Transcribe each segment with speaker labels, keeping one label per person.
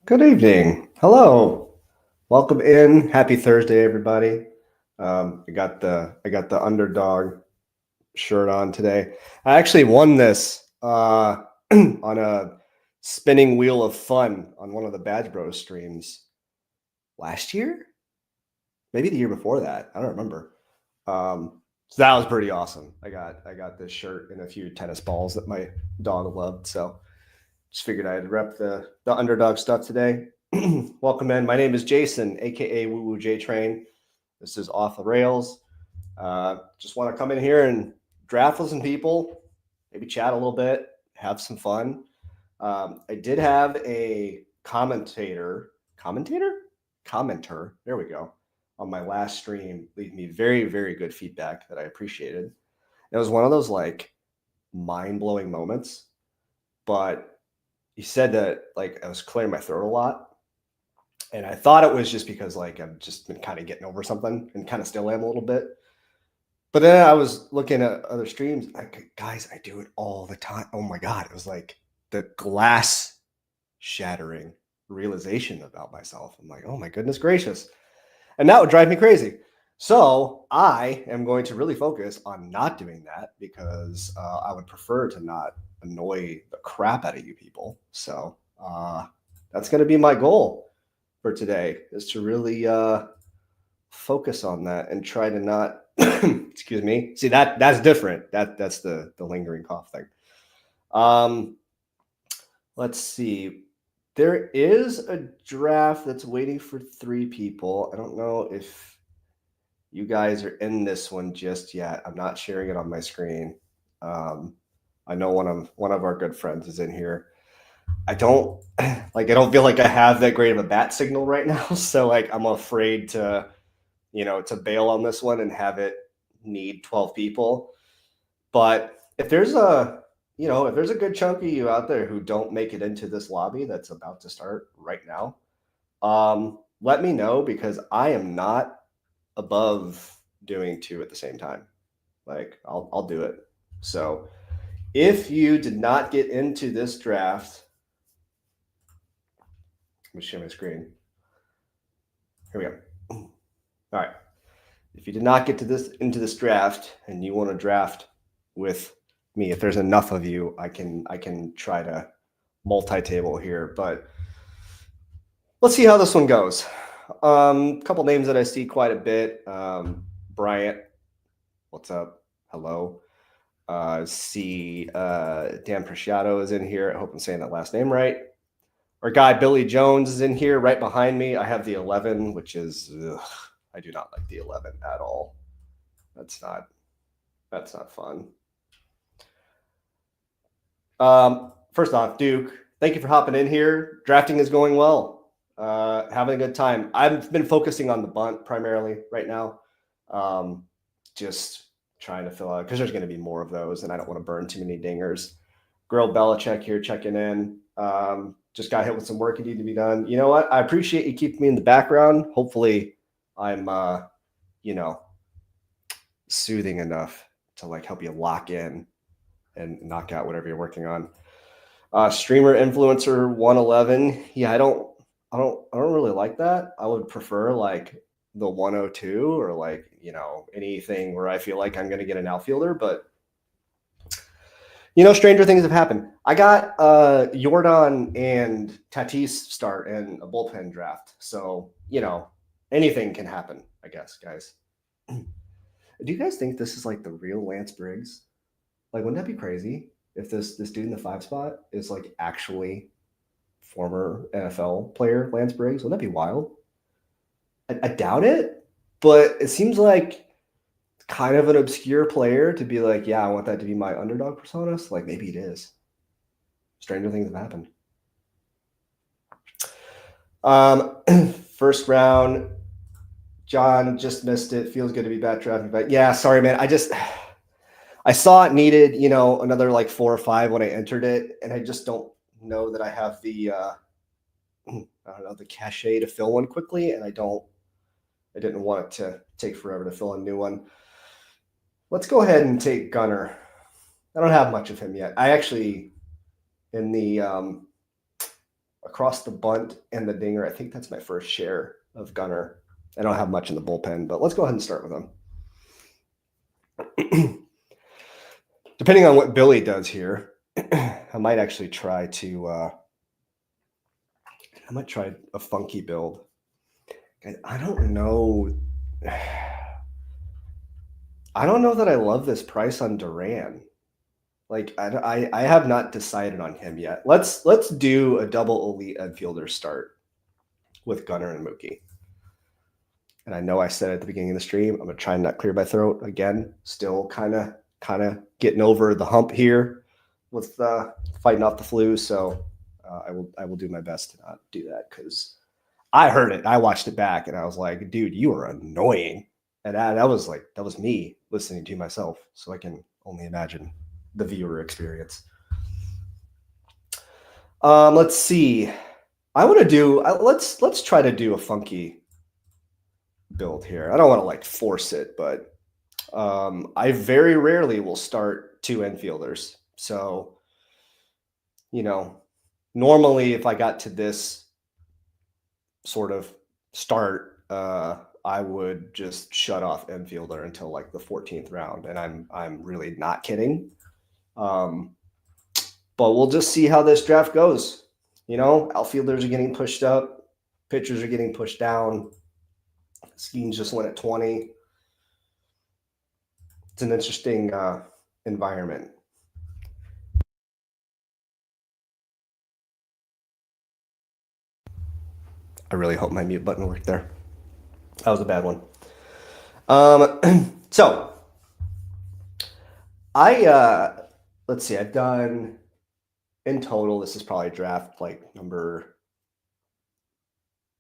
Speaker 1: Good evening. Hello. Welcome in. Happy Thursday, everybody. I got the Underdog shirt on today. I actually won this on a spinning wheel of fun on one of the Badge Bros streams last year, maybe the year before that. I don't remember. So that was pretty awesome. I got this shirt and a few tennis balls that my dog loved. So just figured I'd rep the Underdog stuff today. Welcome in. My name is Jason, aka Woo Woo J Train. This is Off the Rails. Just want to come in here and draft with some people, maybe chat a little bit, have some fun. I did have a commenter. There we go. On my last stream, leave me very, very good feedback that I appreciated. It was one of those like mind blowing moments, but he said that like I was clearing my throat a lot, and I thought it was just because like I've just been kind of getting over something and kind of still am a little bit. But then I was looking at other streams. Guys, I do it all the time. Oh my God. It was like the glass shattering realization about myself. I'm like, oh my goodness gracious. And that would drive me crazy. So I am going to really focus on not doing that because I would prefer to not annoy the crap out of you people. So that's going to be my goal for today, is to really focus on that and try to not excuse me. See, that's different. That's the lingering cough thing. Let's see. There is a draft that's waiting for 3 people. I don't know if you guys are in this one just yet. I'm not sharing it on my screen. I know one of our good friends is in here. I don't feel like I have that great of a bat signal right now. So like I'm afraid to bail on this one and have it need 12 people. But if there's a good chunk of you out there who don't make it into this lobby that's about to start right now, let me know, because I am not above doing 2 at the same time. Like I'll do it. So if you did not get into this draft, let me share my screen. Here we go. All right. If you did not get into this draft and you want to draft with me, if there's enough of you, I can try to multi-table here, but let's see how this one goes. A couple names that I see quite a bit. Bryant, what's up? Hello. See Dan Preciado is in here. I hope I'm saying that last name right. Our guy Billy Jones is in here right behind me. I have the 11, which is I do not like the 11 at all. That's not fun. First off, Duke, thank you for hopping in here. Drafting is going well. Having a good time. I've been focusing on the bunt primarily right now. Just trying to fill out, because there's going to be more of those, and I don't want to burn too many dingers. Grill Belichick here checking in. Just got hit with some work that needed to be done. You know what? I appreciate you keeping me in the background. Hopefully, I'm soothing enough to like help you lock in and knock out whatever you're working on. Streamer influencer 111. Yeah, I don't really like that. I would prefer like the 102 or like, anything where I feel like I'm going to get an outfielder, but stranger things have happened. I got Jordan and Tatis start in a bullpen draft. So, anything can happen, I guess, guys. Do you guys think this is like the real Lance Briggs? Like, wouldn't that be crazy if this dude in the 5 spot is like actually former NFL player Lance Briggs? Wouldn't that be wild? I doubt it, but it seems like kind of an obscure player to be like, yeah, I want that to be my underdog persona. So like maybe it is. Stranger things have happened. First round, John just missed it. Feels good to be back drafting, but yeah, sorry, man. I saw it needed, another like 4 or 5 when I entered it, and I just don't know that I have the the cachet to fill one quickly, and I didn't want it to take forever to fill a new one. Let's go ahead and take Gunner. I don't have much of him yet. I actually, in the across the bunt and the dinger. I think that's my first share of Gunner. I don't have much in the bullpen, but let's go ahead and start with him. Depending on what Billy does here, I might actually try to I might try a funky build. I don't know. I don't know that I love this price on Duran. Like I have not decided on him yet. Let's do a double elite infielder start with Gunner and Mookie. And I know I said at the beginning of the stream, I'm gonna try and not clear my throat again. Still kind of getting over the hump here with fighting off the flu. So I will do my best to not do that, because I heard it. I watched it back and I was like, dude, you are annoying. And that was me listening to myself. So I can only imagine the viewer experience. Let's see. I want to do. Let's try to do a funky build here. I don't want to like force it, but I very rarely will start two infielders. So, normally if I got to this sort of start, I would just shut off infielder until like the 14th round, and I'm really not kidding. But we'll just see how this draft goes. Outfielders are getting pushed up, pitchers are getting pushed down. Skeens just went at 20. It's an interesting environment. I really hope my mute button worked there. That was a bad one. So let's see, I've done in total, this is probably draft like number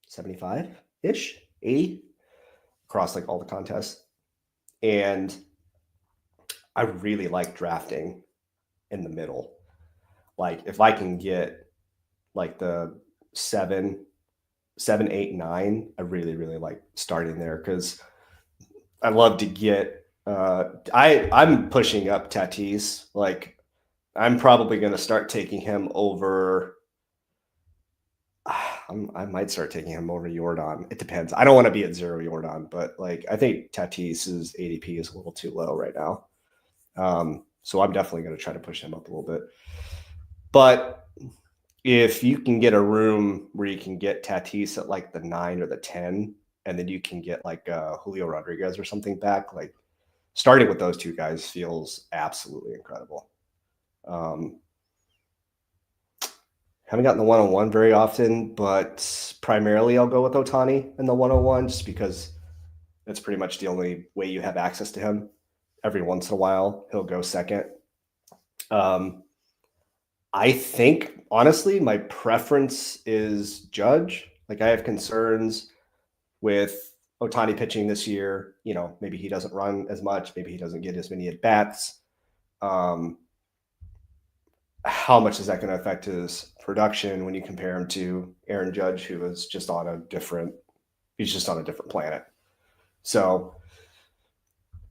Speaker 1: 75-ish, 80 across like all the contests. And I really like drafting in the middle. Like if I can get like the 7, 8, 9, I really, really like starting there, because I love to get I'm pushing up Tatis. Like I'm probably going to start taking him over. I might start taking him over Jordan. It depends. I don't want to be at 0 Jordan, but like I think Tatis's ADP is a little too low right now. So I'm definitely going to try to push him up a little bit. But if you can get a room where you can get Tatis at like the 9 or the 10, and then you can get like Julio Rodriguez or something back, like starting with those two guys feels absolutely incredible. Haven't gotten the 101 very often, but primarily I'll go with Ohtani in the 101 just because that's pretty much the only way you have access to him. Every once in a while, he'll go second. I think, honestly, my preference is Judge. Like I have concerns with Ohtani pitching this year. Maybe he doesn't run as much. Maybe he doesn't get as many at-bats. How much is that going to affect his production when you compare him to Aaron Judge, who is just on a different planet. So,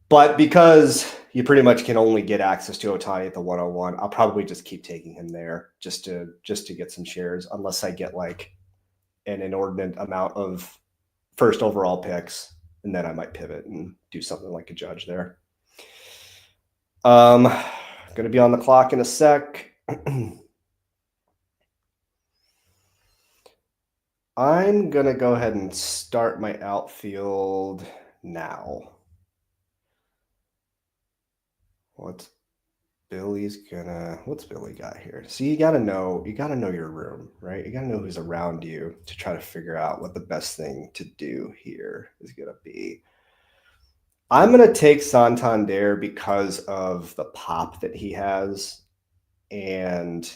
Speaker 1: but because you pretty much can only get access to Ohtani at the 101, I'll probably just keep taking him there just to get some shares, unless I get like an inordinate amount of first overall picks, and then I might pivot and do something like a Judge there. Going to be on the clock in a sec. I'm going to go ahead and start my outfield now. What's Billy got here? See, you got to know your room, right? You got to know who's around you to try to figure out what the best thing to do here is going to be. I'm going to take Santander because of the pop that he has, and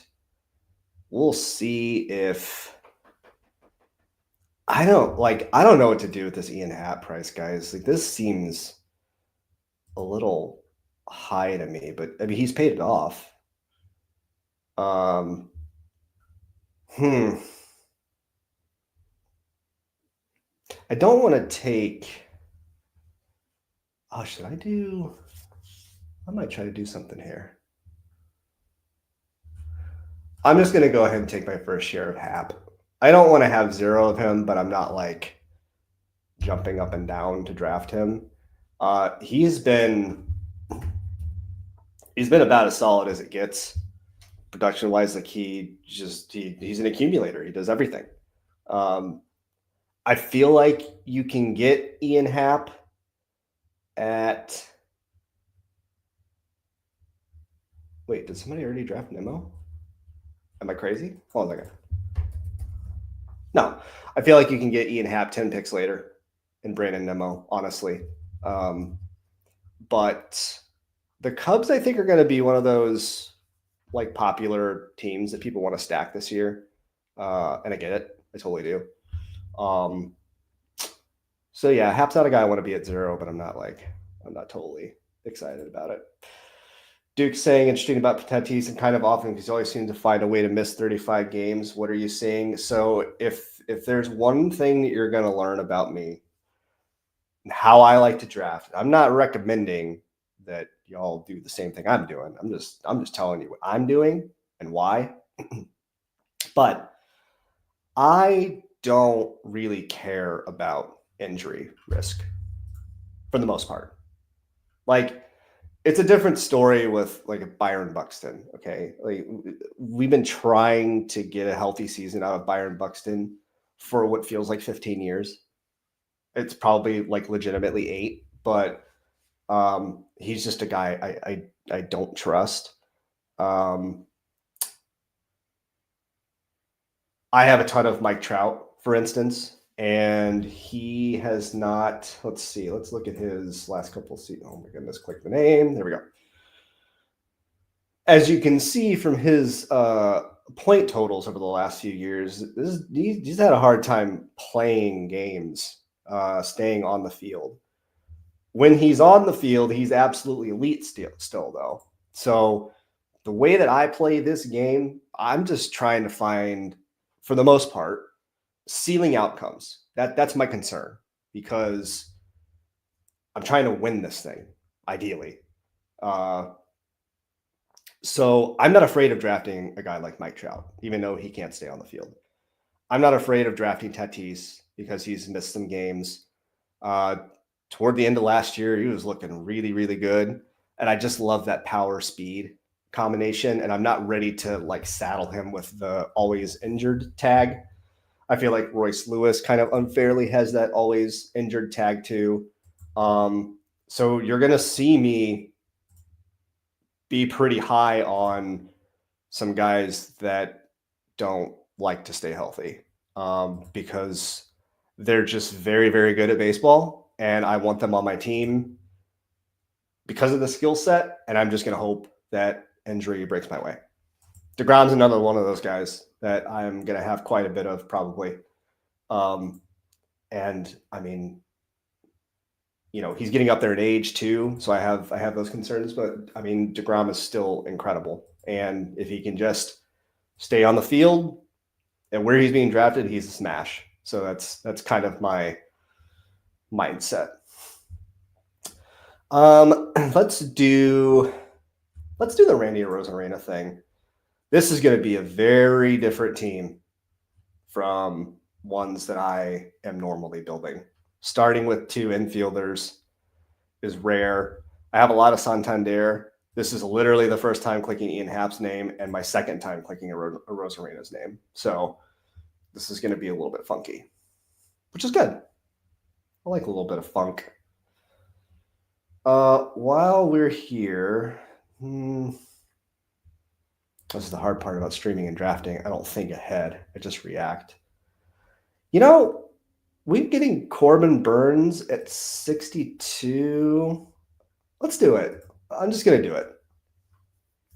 Speaker 1: we'll see if I don't know what to do with this Ian Happ price, guys. Like this seems a little high to me, but I mean he's paid it off. I don't want to take. Oh, should I do? I might try to do something here. I'm just going to go ahead and take my first share of Happ. I don't want to have 0 of him, but I'm not like jumping up and down to draft him. He's been about as solid as it gets production wise. Like he's an accumulator. He does everything. Um, I feel like you can get Ian Happ at. Wait, did somebody already draft Nemo? Am I crazy? Hold on a second. No, I feel like you can get Ian Happ 10 picks later and Brandon Nemo, honestly. But the Cubs, I think, are going to be one of those like popular teams that people want to stack this year. And I get it. I totally do. So yeah, Hap's not a guy I want to be at 0, but I'm not totally excited about it. Duke's saying interesting about Tatis and kind of often because he always seems to find a way to miss 35 games. What are you saying? So if there's one thing that you're going to learn about me, how I like to draft, I'm not recommending that y'all do the same thing I'm doing. I'm just telling you what I'm doing and why. But I don't really care about injury risk for the most part. Like, it's a different story with like Byron Buxton. Okay. Like, we've been trying to get a healthy season out of Byron Buxton for what feels like 15 years. It's probably like legitimately 8, but he's just a guy I don't trust. I have a ton of Mike Trout, for instance, and he has not. Let's see. Let's look at his last couple of seasons. Oh my goodness! Click the name. There we go. As you can see from his point totals over the last few years, he's had a hard time playing games, staying on the field. When he's on the field, he's absolutely elite still though. So the way that I play this game, I'm just trying to find, for the most part, ceiling outcomes. That's my concern because I'm trying to win this thing, ideally. So I'm not afraid of drafting a guy like Mike Trout, even though he can't stay on the field. I'm not afraid of drafting Tatis because he's missed some games. Toward the end of last year, he was looking really, really good. And I just love that power speed combination. And I'm not ready to like saddle him with the always injured tag. I feel like Royce Lewis kind of unfairly has that always injured tag too. So you're going to see me be pretty high on some guys that don't like to stay healthy because they're just very, very good at baseball. And I want them on my team because of the skill set. And I'm just going to hope that injury breaks my way. DeGrom's another one of those guys that I'm going to have quite a bit of probably. And I mean, you know, he's getting up there in age too. So I have those concerns, but I mean, DeGrom is still incredible. And if he can just stay on the field and where he's being drafted, he's a smash. So that's kind of my mindset. Let's do the Randy Arozarena thing. This is going to be a very different team from ones that I am normally building. Starting with 2 infielders is rare. I have a lot of Santander. This is literally the first time clicking Ian Happ's name and my second time clicking Arozarena's name. So this is going to be a little bit funky, which is good. I like a little bit of funk. While we're here, this is the hard part about streaming and drafting. I don't think ahead. I just react. You know, we're getting Corbin Burns at 62. Let's do it. I'm just going to do it.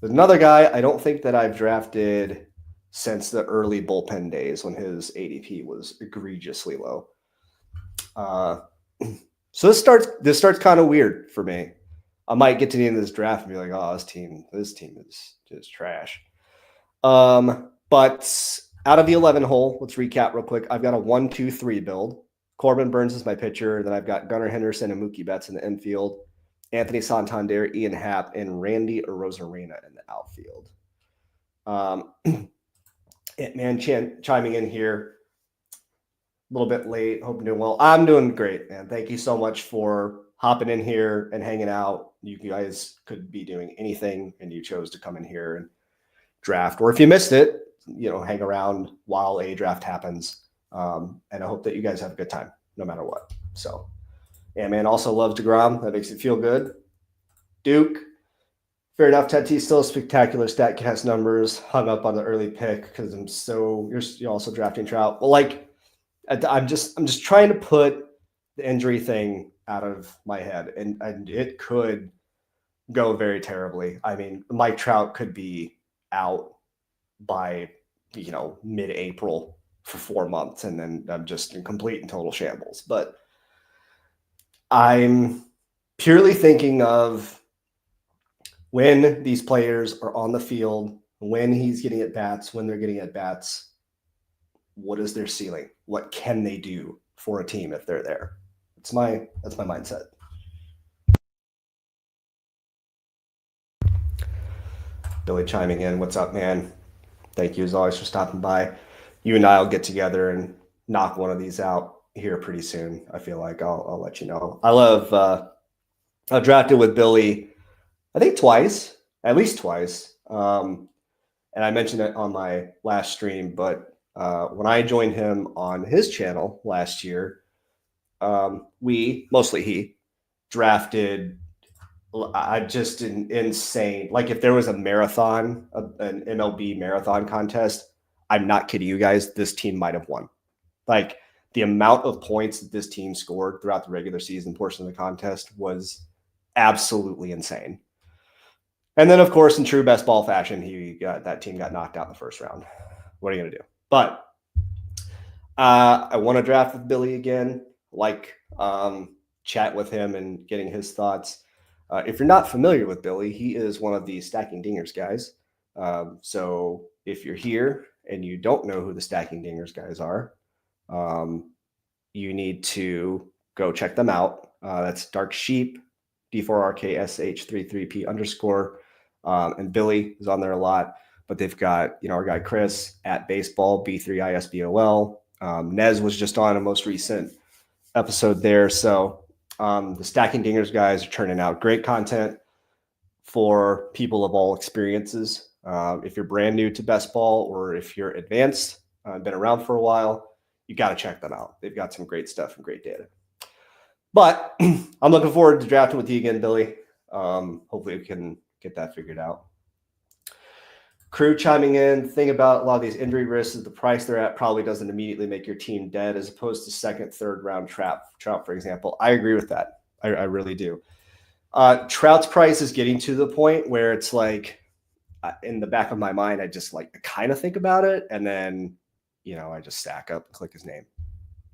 Speaker 1: There's another guy I don't think that I've drafted since the early bullpen days when his ADP was egregiously low. So this starts kind of weird for me. I might get to the end of this draft and be like, oh, this team is just trash. But out of the 11 hole, let's recap real quick. I've got a 1-2-3 build. Corbin Burns is my pitcher. Then I've got Gunnar Henderson and Mookie Betts in the infield. Anthony Santander, Ian Happ, and Randy Arozarena in the outfield. Man chiming in here a little bit late. Hope you're doing well. I'm doing great, man. Thank you so much for hopping in here and hanging out. You guys could be doing anything, and you chose to come in here and draft. Or if you missed it, hang around while a draft happens. And I hope that you guys have a good time, no matter what. So, yeah, man. Also loves DeGrom. That makes it feel good. Duke. Fair enough. Tatis still spectacular StatCast numbers. Hung up on the early pick because you're also drafting Trout. Well, I'm just trying to put the injury thing out of my head, and it could go very terribly. I mean, Mike Trout could be out by mid-April for 4 months, and then I'm just in complete and total shambles. But I'm purely thinking of when these players are on the field, when he's getting at bats, when they're getting at bats, what is their ceiling? What can they do for a team if they're there? That's my mindset. Billy chiming in. What's up, man? Thank you as always for stopping by. You and I will get together and knock one of these out here pretty soon. I feel like I'll let you know. I drafted with Billy, I think twice, at least twice. And I mentioned it on my last stream, but when I joined him on his channel last year, mostly he, drafted just an insane. Like if there was a marathon, an MLB marathon contest, I'm not kidding you guys, this team might have won. Like the amount of points that this team scored throughout the regular season portion of the contest was absolutely insane. And then, of course, in true best ball fashion, that team got knocked out in the first round. What are you going to do? But I want to draft with Billy again, chat with him and getting his thoughts. If you're not familiar with Billy, he is one of the Stacking Dingers guys. So if you're here and you don't know who the Stacking Dingers guys are, you need to go check them out. That's Dark Sheep, D4RKSH33P _. And Billy is on there a lot, but they've got, our guy Chris at baseball, B3ISBOL. Nez was just on a most recent episode there. So the Stacking Dingers guys are turning out great content for people of all experiences. If you're brand new to best ball or if you're advanced, been around for a while, you got to check them out. They've got some great stuff and great data. But I'm looking forward to drafting with you again, Billy. Hopefully we can get that figured out. Crew chiming in. Thing about a lot of these injury risks is the price they're at probably doesn't immediately make your team dead as opposed to second, third round Trout, for example. I agree with that. I really do. Trout's price is getting to the point where it's like in the back of my mind, I just kind of think about it. And then, I just stack up and click his name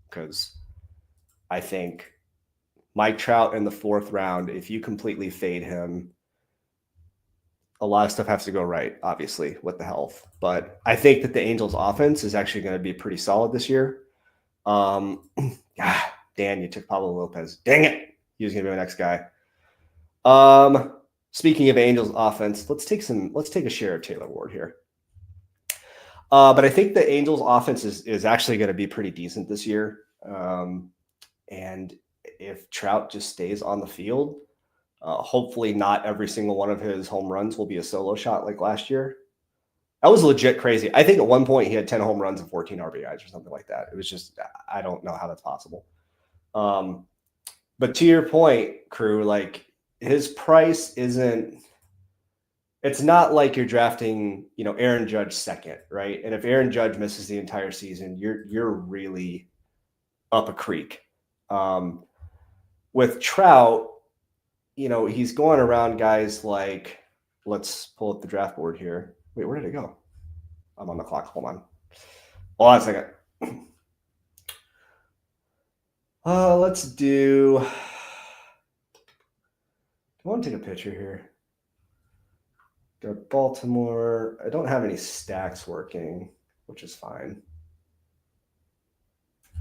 Speaker 1: because I think Mike Trout in the 4th round, if you completely fade him, a lot of stuff has to go right, obviously, with the health. But I think that the Angels offense is actually going to be pretty solid this year. Dan, you took Pablo Lopez. Dang it. He was going to be my next guy. Speaking of Angels offense, let's take a share of Taylor Ward here. But I think the Angels offense is actually going to be pretty decent this year. And if Trout just stays on the field, hopefully not every single one of his home runs will be a solo shot like last year. That was legit crazy. I think at one point he had 10 home runs and 14 RBIs or something like that. It was just, I don't know how that's possible. But to your point, Crew, his price it's not like you're drafting, Aaron Judge second, right? And if Aaron Judge misses the entire season, you're really up a creek. With Trout, he's going around guys let's pull up the draft board here. Wait, where did it go? I'm on the clock. Hold on. Hold on a second. Let's do. I want to take a picture here. Go to Baltimore. I don't have any stacks working, which is fine.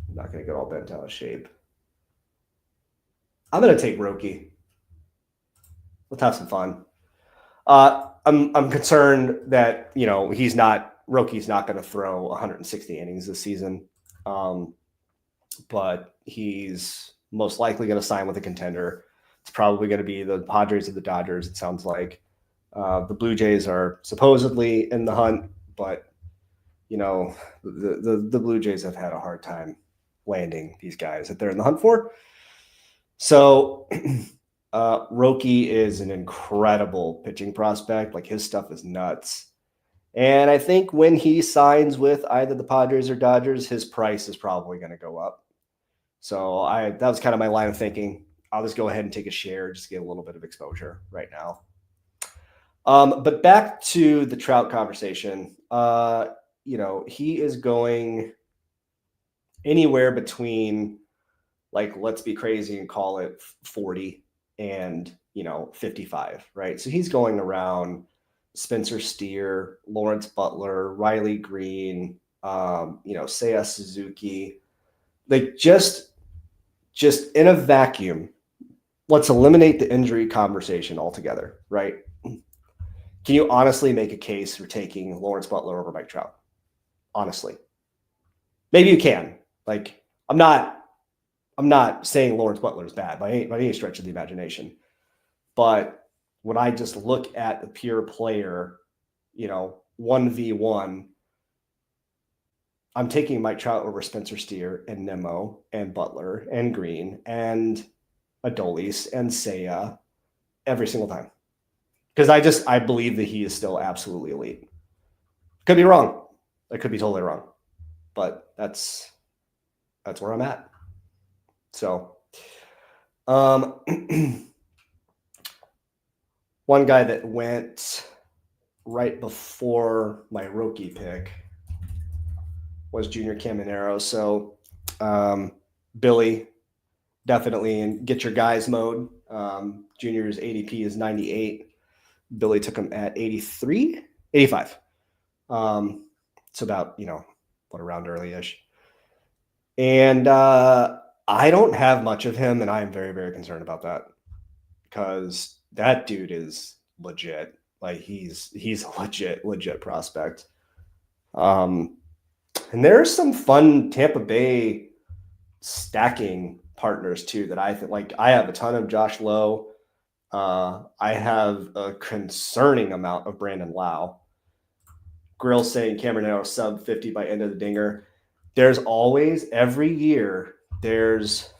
Speaker 1: I'm not going to get all bent out of shape. I'm going to take Roki. Let's have some fun. I'm concerned that, he's not Rocky's not going to throw 160 innings this season, but he's most likely going to sign with a contender. It's probably going to be the Padres or the Dodgers, it sounds like. The Blue Jays are supposedly in the hunt, but the Blue Jays have had a hard time landing these guys that they're in the hunt for. So Roki is an incredible pitching prospect. Like, his stuff is nuts. And I think when he signs with either the Padres or Dodgers, his price is probably going to go up. So that was kind of my line of thinking. I'll just go ahead and take a share, just get a little bit of exposure right now. But back to the Trout conversation. He is going anywhere between, like, let's be crazy and call it 40 and 55, right? So he's going around Spencer Steer, Lawrence Butler, Riley Green, Seiya Suzuki. Like, just in a vacuum, let's eliminate the injury conversation altogether, right? Can you honestly make a case for taking Lawrence Butler over Mike Trout? Honestly. Maybe you can. Like, I'm not saying Lawrence Butler is bad by any stretch of the imagination. But when I just look at the pure player, 1v1, I'm taking Mike Trout over Spencer Steer and Nimmo and Butler and Green and Adolis and Seiya every single time. Because I believe that he is still absolutely elite. Could be wrong. I could be totally wrong. But that's where I'm at. So, one guy that went right before my Roki pick was Junior Caminero. So, Billy, definitely in get your guys mode. Junior's ADP is 98. Billy took him at 83, 85. It's about, a round early-ish. And I don't have much of him, and I'm very, very concerned about that because that dude is legit. Like, he's a legit prospect. And there's some fun Tampa Bay stacking partners too that I think. Like, I have a ton of Josh Lowe. I have a concerning amount of Brandon Lowe. Grill saying Cameron sub 50 by end of the dinger. There's always, every year, there's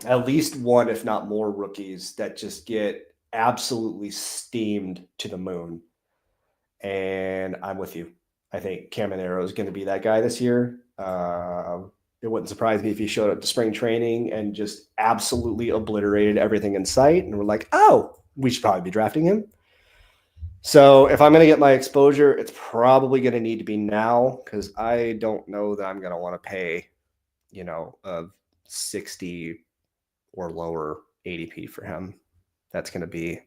Speaker 1: at least one, if not more, rookies that just get absolutely steamed to the moon. And I'm with you. I think Caminero is going to be that guy this year. It wouldn't surprise me if he showed up to spring training and just absolutely obliterated everything in sight. And we're like, oh, we should probably be drafting him. So if I'm going to get my exposure, it's probably going to need to be now because I don't know that I'm going to want to pay, a 60 or lower ADP for him. That's going to be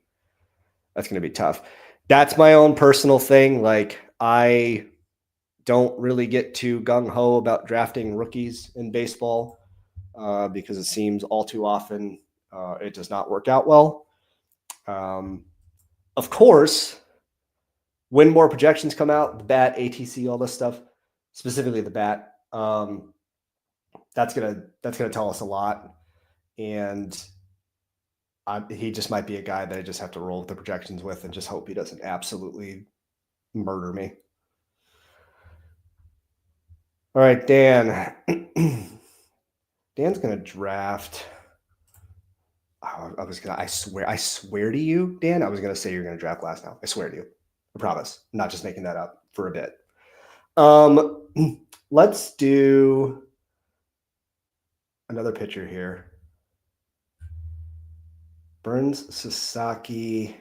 Speaker 1: tough. That's my own personal thing. Like, I don't really get too gung-ho about drafting rookies in baseball because it seems all too often it does not work out well. Of course, when more projections come out, the bat, ATC, all this stuff, specifically the bat, that's gonna tell us a lot. And he just might be a guy that I just have to roll with the projections with and just hope he doesn't absolutely murder me. All right, Dan. Dan's gonna draft. I swear to you, Dan, I was gonna say you're gonna draft last now. I swear to you. I promise. I'm not just making that up for a bit. Let's do another pitcher here. Burns, Sasaki.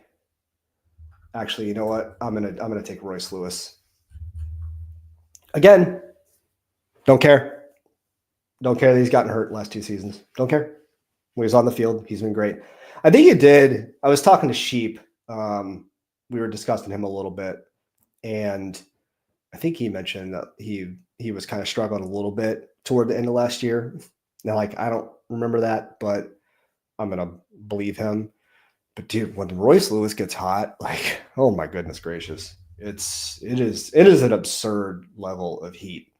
Speaker 1: Actually, you know what? I'm gonna take Royce Lewis. Again, don't care. Don't care that he's gotten hurt last 2 seasons. Don't care. When he's on the field, he's been great. I think he did. I was talking to Sheep. We were discussing him a little bit, and I think he mentioned that he was kind of struggling a little bit toward the end of last year. Now, like, I don't remember that, but I'm gonna believe him. But dude, when Royce Lewis gets hot, like, oh my goodness gracious, It is an absurd level of heat.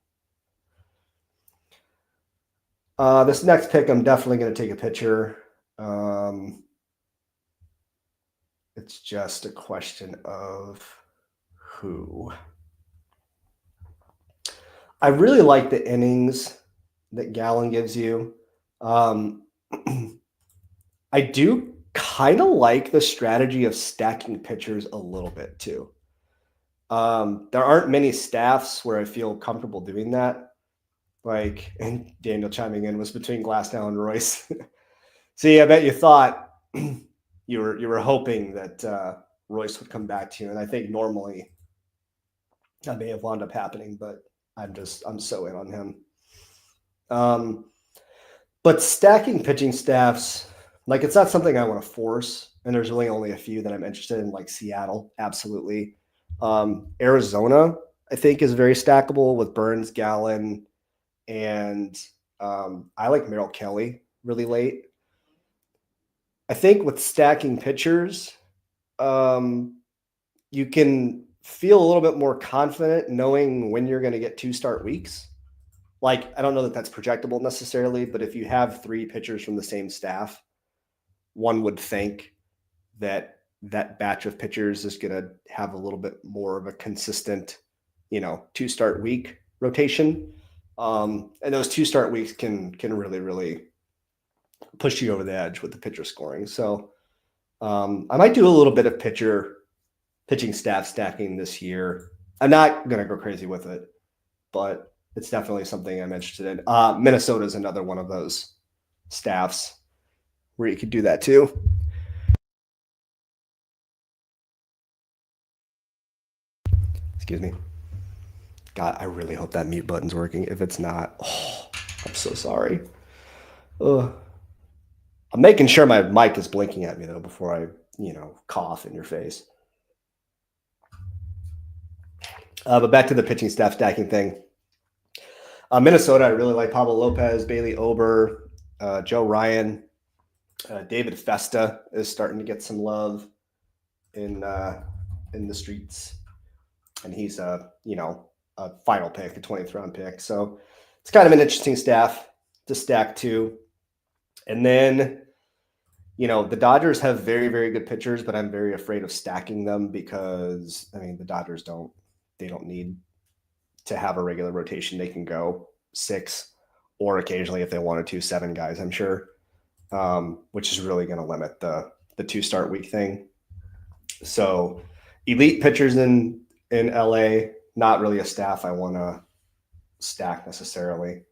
Speaker 1: This next pick, I'm definitely going to take a picture. It's just a question of who. I really like the innings that Gallen gives you. I do kind of like the strategy of stacking pitchers a little bit too. There aren't many staffs where I feel comfortable doing that. Like, and Daniel chiming in was between Glasnow and Royce. See, I bet you thought you were hoping that Royce would come back to you, and I think normally that may have wound up happening, but I'm so in on him. But stacking pitching staffs, like it's not something I want to force, and there's really only a few that I'm interested in, like Seattle, absolutely. Arizona, I think, is very stackable with Burns, Gallen, and I like Merrill Kelly really late. I think with stacking pitchers, you can feel a little bit more confident knowing when you're going to get 2-start weeks. Like, I don't know that that's projectable necessarily, but if you have 3 pitchers from the same staff, one would think that that batch of pitchers is going to have a little bit more of a consistent, 2-start week rotation. And those 2-start weeks can really, really push you over the edge with the pitcher scoring. So I might do a little bit of pitching staff stacking this year. I'm not going to go crazy with it, but it's definitely something I'm interested in. Minnesota is another one of those staffs where you could do that too. Excuse me. God, I really hope that mute button's working. If it's not, I'm so sorry. Ugh. I'm making sure my mic is blinking at me though before I, cough in your face. But back to the pitching staff stacking thing. Minnesota, I really like Pablo Lopez, Bailey Ober, Joe Ryan, David Festa is starting to get some love in the streets, and he's a final pick, a 20th round pick. So it's kind of an interesting staff to stack too. And then, the Dodgers have very, very good pitchers, but I'm very afraid of stacking them because the Dodgers don't need to have a regular rotation. They can go 6 or occasionally if they wanted to 7 guys, I'm sure, which is really going to limit the 2-start week thing. So elite pitchers in LA, not really a staff I want to stack necessarily.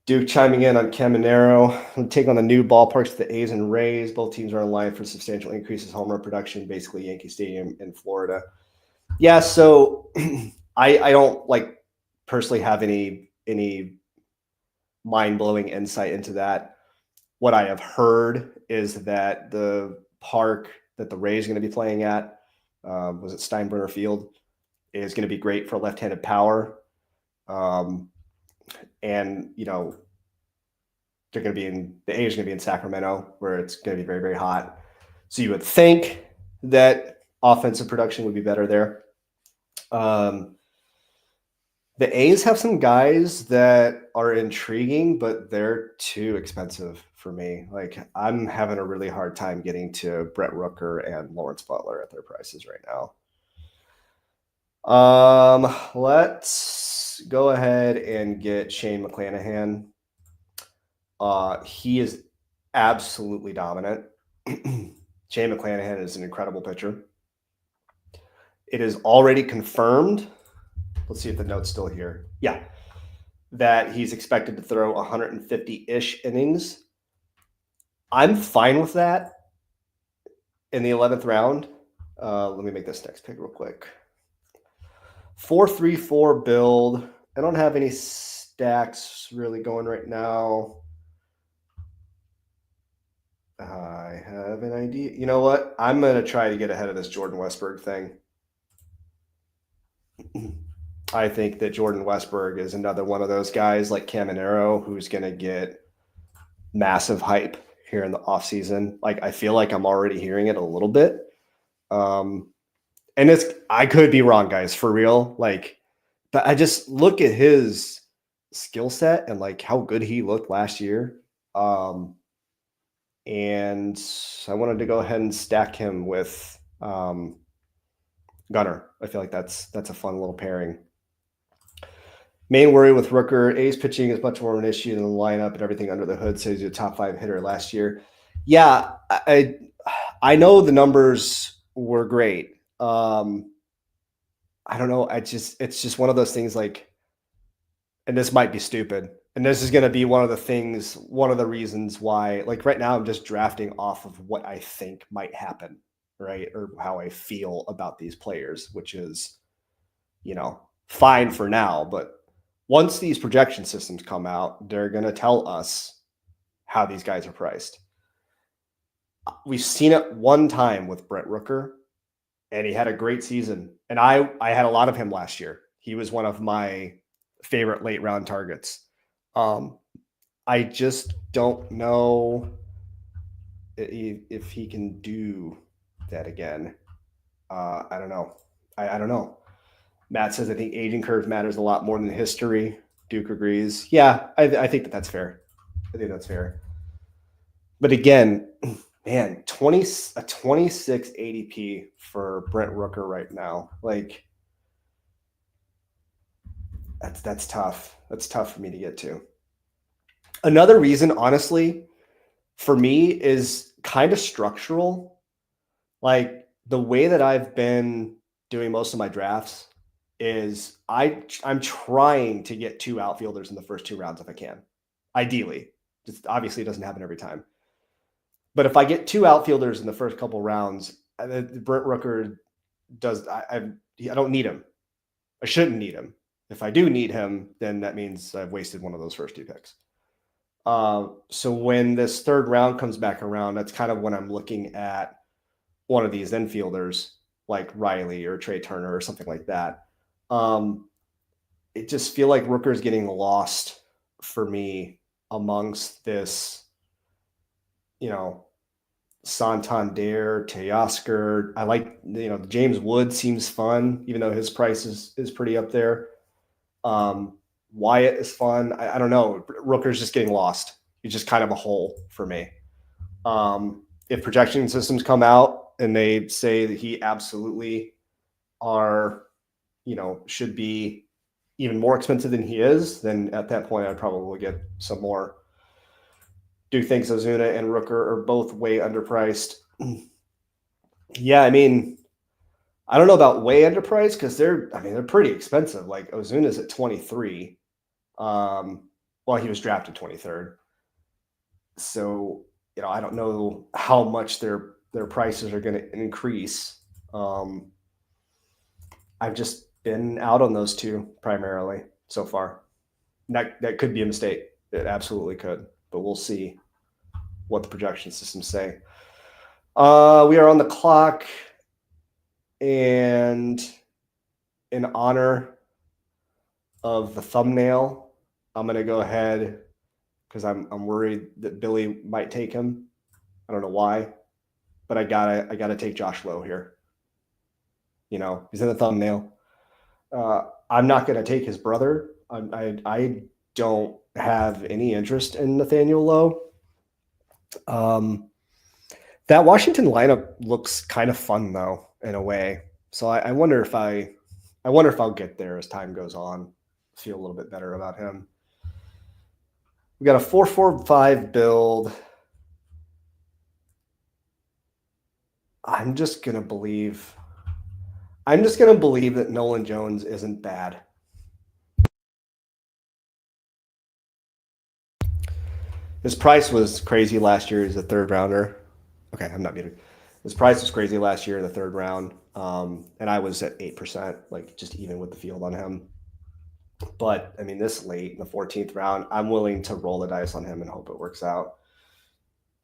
Speaker 1: Duke chiming in on Caminero. We'll take on the new ballparks for the A's and Rays. Both teams are in line for substantial increases home run production, basically Yankee Stadium in Florida. Yeah, so I don't personally have any mind-blowing insight into that. What I have heard is that the park that the Rays are going to be playing at, was it Steinbrenner Field, is going to be great for left-handed power. And they're going to be the A's are going to be in Sacramento, where it's going to be very, very hot. So you would think that offensive production would be better there. The A's have some guys that are intriguing, but they're too expensive for me. Like, I'm having a really hard time getting to Brett Rooker and Lawrence Butler at their prices right now. Let's go ahead and get Shane McClanahan. He is absolutely dominant. Shane McClanahan is an incredible pitcher. It is already confirmed. Let's see if the note's still here. Yeah, that he's expected to throw 150-ish innings. I'm fine with that in the 11th round. Let me make this next pick real quick. 4-3-4 build. I don't have any stacks really going right now. I have an idea. You know what? I'm going to try to get ahead of this Jordan Westburg thing. I think that Jordan Westburg is another one of those guys like Caminero who's going to get massive hype here in the offseason. Like, I feel like I'm already hearing it a little bit. And I could be wrong, guys, for real. Like, but I just look at his skill set and like how good he looked last year. And I wanted to go ahead and stack him with Gunner. I feel like that's a fun little pairing. Main worry with Rooker, A's pitching is much more of an issue than the lineup and everything under the hood. So he's a top 5 hitter last year. Yeah, I know the numbers were great. I don't know. It's just one of those things like, and this might be stupid. And this is going to be one of the reasons why, like right now, I'm just drafting off of what I think might happen, right? Or how I feel about these players, which is, fine for now. But once these projection systems come out, they're going to tell us how these guys are priced. We've seen it one time with Brett Rooker, and he had a great season. And I had a lot of him last year. He was one of my favorite late round targets. I just don't know if he can do that again. I don't know. I don't know. Matt says, I think aging curve matters a lot more than history. Duke agrees. Yeah, I think that's fair. I think that's fair. But again, man, a 26 ADP for Brent Rooker right now. Like, that's tough. That's tough for me to get to. Another reason, honestly, for me is kind of structural. Like the way that I've been doing most of my drafts is I'm trying to get 2 outfielders in the first 2 rounds if I can. Ideally. Just obviously it doesn't happen every time. But if I get 2 outfielders in the first couple rounds, Brent Rooker does I don't need him. I shouldn't need him. If I do need him, then that means I've wasted one of those first 2 picks. So when this 3rd round comes back around, that's kind of when I'm looking at one of these infielders like Riley or Trey Turner or something like that. It just feel like Rooker's getting lost for me amongst this, Santander, Teoscar. I like, James Wood seems fun, even though his price is pretty up there. Wyatt is fun. I don't know. Rooker's just getting lost. He's just kind of a hole for me. If projection systems come out and they say that he absolutely should be even more expensive than he is, then at that point I'd probably get some more. Do think Ozuna and Rooker are both way underpriced. Yeah, I mean, I don't know about way underpriced because they're pretty expensive. Like Ozuna's at 23. Well, he was drafted 23rd. So, I don't know how much their prices are going to increase. I've just been out on those 2 primarily so far. That could be a mistake. It absolutely could, but we'll see what the projection systems say. We are on the clock, and in honor of the thumbnail, I'm going to go ahead because I'm worried that Billy might take him. I don't know why, but I gotta take Josh Lowe here. He's in the thumbnail. I'm not going to take his brother. I don't have any interest in Nathaniel Lowe. That Washington lineup looks kind of fun though, in a way. So I wonder if I'll get there as time goes on. Feel a little bit better about him. We got a 4-4-5 build. I'm just gonna believe that Nolan Jones isn't bad. His price was crazy last year as a 3rd rounder. Okay, I'm not muted. His price was crazy last year in the 3rd round, and I was at 8%, like just even with the field on him. But I mean, this late in the 14th round, I'm willing to roll the dice on him and hope it works out.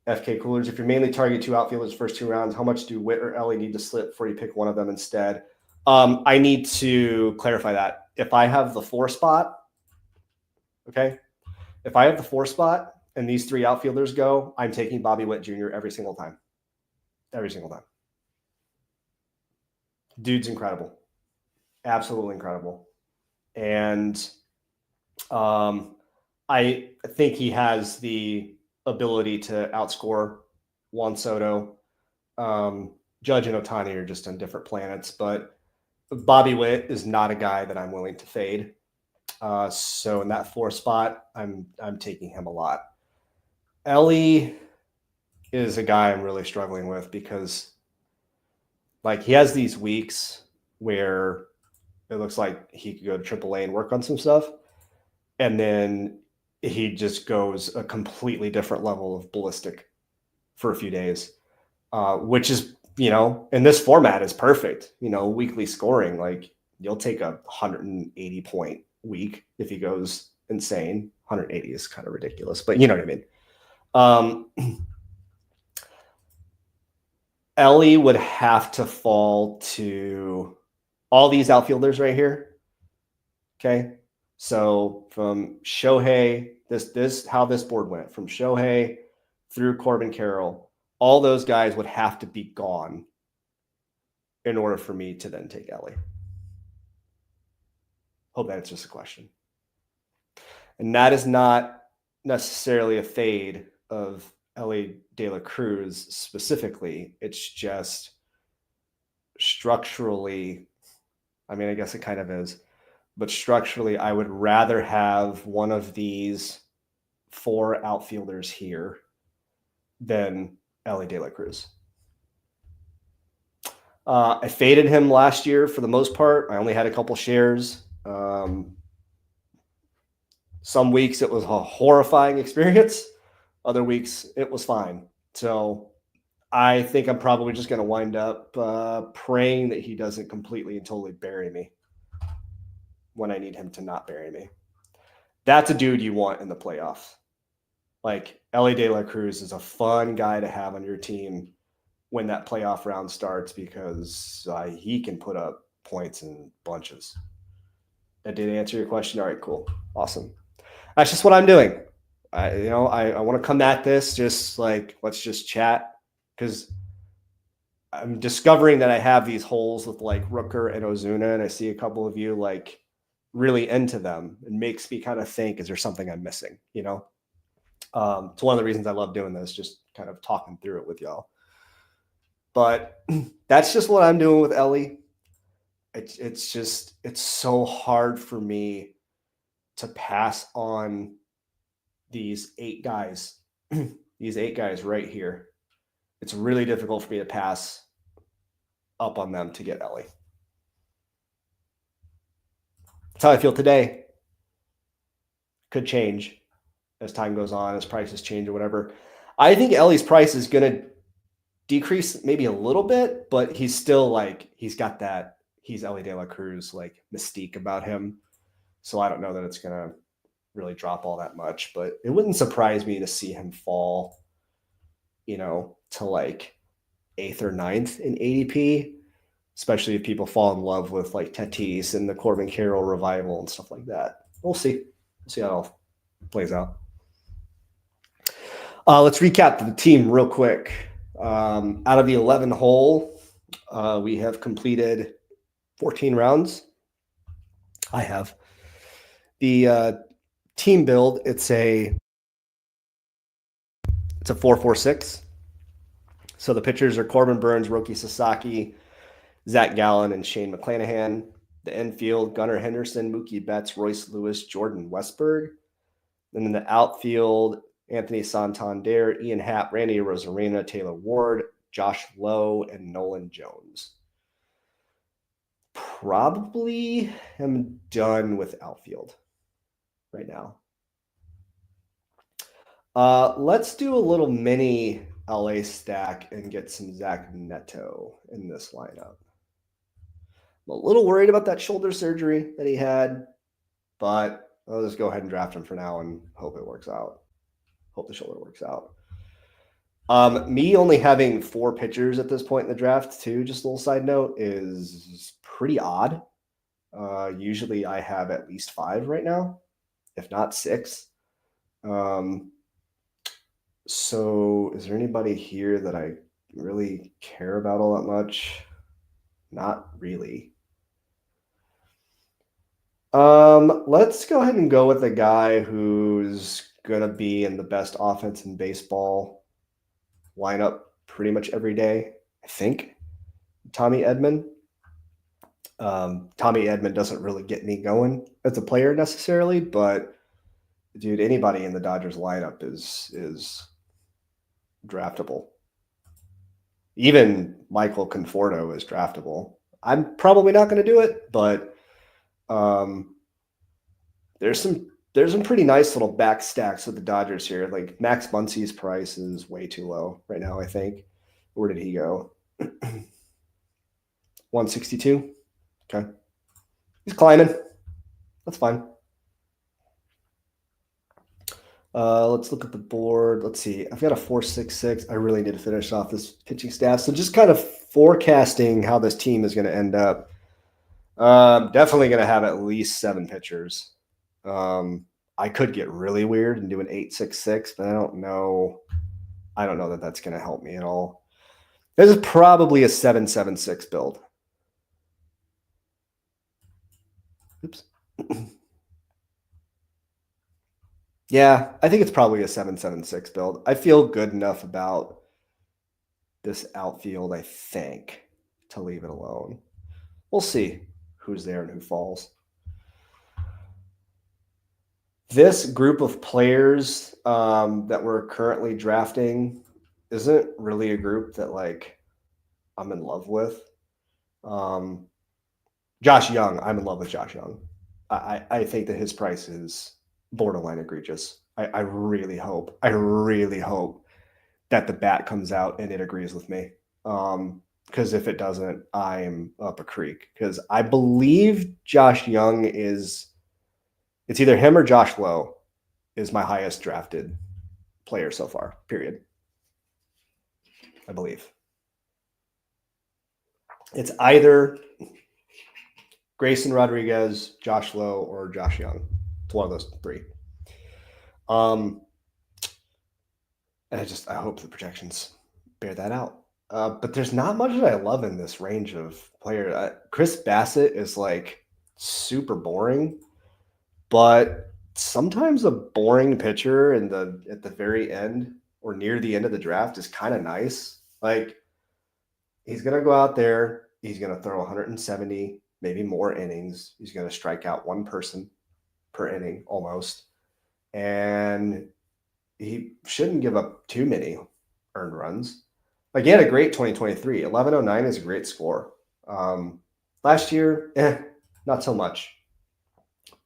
Speaker 1: FK Coolers, if you mainly target 2 outfielders first 2 rounds, how much do Witt or Ellie need to slip before you pick one of them instead? I need to clarify that. If I have the 4 spot, okay, if I have the 4 spot and these 3 outfielders go, I'm taking Bobby Witt Jr. every single time. Every single time. Dude's incredible. Absolutely incredible. And I think he has the ability to outscore Juan Soto. Judge and Ohtani are just on different planets, but Bobby Witt is not a guy that I'm willing to fade. So in that 4 spot, I'm taking him a lot. Ellie is a guy I'm really struggling with because like he has these weeks where it looks like he could go to AAA and work on some stuff, and then he just goes a completely different level of ballistic for a few days, which is, in this format is perfect. Weekly scoring, like you'll take a 180-point week if he goes insane. 180 is kind of ridiculous, but you know what I mean. Ellie would have to fall to all these outfielders right here. Okay. So from Shohei, this how this board went from Shohei through Corbin Carroll, all those guys would have to be gone in order for me to then take Ellie. Hope that answers the question. And that is not necessarily a fade of Ellie De La Cruz specifically. It's just structurally, I mean, I guess it kind of is, but structurally, I would rather have one of these 4 outfielders here than Ellie De La Cruz. I faded him last year for the most part. I only had a couple shares. Some weeks it was a horrifying experience. Other weeks it was fine. So I think I'm probably just going to wind up praying that he doesn't completely and totally bury me when I need him to not bury me. That's a dude you want in the playoffs. Like Ellie De La Cruz is a fun guy to have on your team when that playoff round starts because he can put up points in bunches. That did answer your question. All right, cool. Awesome. That's just what I'm doing. I want to come at this just like, let's just chat because I'm discovering that I have these holes with like Rooker and Ozuna, and I see a couple of you like really into them. It makes me kind of think, is there something I'm missing? It's one of the reasons I love doing this, just kind of talking through it with y'all. But that's just what I'm doing with Ellie. It's so hard for me to pass on these 8 guys, these 8 guys right here. It's really difficult for me to pass up on them to get Ellie. That's how I feel today. Could change as time goes on, as prices change or whatever. I think Ellie's price is going to decrease maybe a little bit, but he's still like, he's got that, he's Ellie De La Cruz like mystique about him. So I don't know that it's going to really drop all that much, but it wouldn't surprise me to see him fall, to like 8th or 9th in ADP, especially if people fall in love with like Tatis and the Corbin Carroll revival and stuff like that. We'll see. We'll see how it all plays out. Let's recap the team real quick. Out of the 11 hole, we have completed 14 rounds. I have. The team build, it's a 4-4-6. So the pitchers are Corbin Burns, Roki Sasaki, Zach Gallen, and Shane McClanahan. The infield, Gunnar Henderson, Mookie Betts, Royce Lewis, Jordan Westberg. And then the outfield, Anthony Santander, Ian Happ, Randy Rosarena, Taylor Ward, Josh Lowe, and Nolan Jones. Probably am done with outfield right now. Let's do a little mini LA stack and get some Zach Neto in this lineup. I'm a little worried about that shoulder surgery that he had, but I'll just go ahead and draft him for now and hope it works out. Hope the shoulder works out. Me only having 4 pitchers at this point in the draft, too, just a little side note, is pretty odd. Usually I have at least 5 right now, if not 6. So is there anybody here that I really care about all that much? Not really. Let's go ahead and go with the guy who's gonna be in the best offense in baseball lineup pretty much every day. I think Tommy Edman. Tommy Edman doesn't really get me going as a player necessarily, but dude, anybody in the Dodgers lineup is draftable. Even Michael Conforto is draftable. I'm probably not going to do it, but there's some pretty nice little back stacks with the Dodgers here. Like Max Muncy's price is way too low right now, I think. Where did he go? 162. Okay. He's climbing. That's fine. Let's look at the board. Let's see. I've got a 4.66. I really need to finish off this pitching staff. So just kind of forecasting how this team is going to end up. Definitely going to have at least 7 pitchers. I could get really weird and do an 8.66, but I don't know. I don't know that that's going to help me at all. This is probably a 7.76 build. Oops. Yeah, I think it's probably a 7.76 build. I feel good enough about this outfield, I think, to leave it alone. We'll see who's there and who falls. This group of players that we're currently drafting isn't really a group that like I'm in love with. Josh Young, I'm in love with Josh Young. I think that his price is borderline egregious. I really hope that the bat comes out and it agrees with me. Because if it doesn't, I'm up a creek. Because I believe Josh Young it's either him or Josh Lowe is my highest drafted player so far, period. I believe. It's either Grayson Rodriguez, Josh Lowe, or Josh Young. It's one of those 3. And I hope the projections bear that out. But there's not much that I love in this range of player. Chris Bassett is like super boring, but sometimes a boring pitcher at the very end or near the end of the draft is kind of nice. Like he's gonna go out there, he's gonna throw 170, maybe more innings. He's gonna strike out 1 person per inning almost, and he shouldn't give up too many earned runs. Like he had a great 2023. 1109 is a great score. Last year, not so much.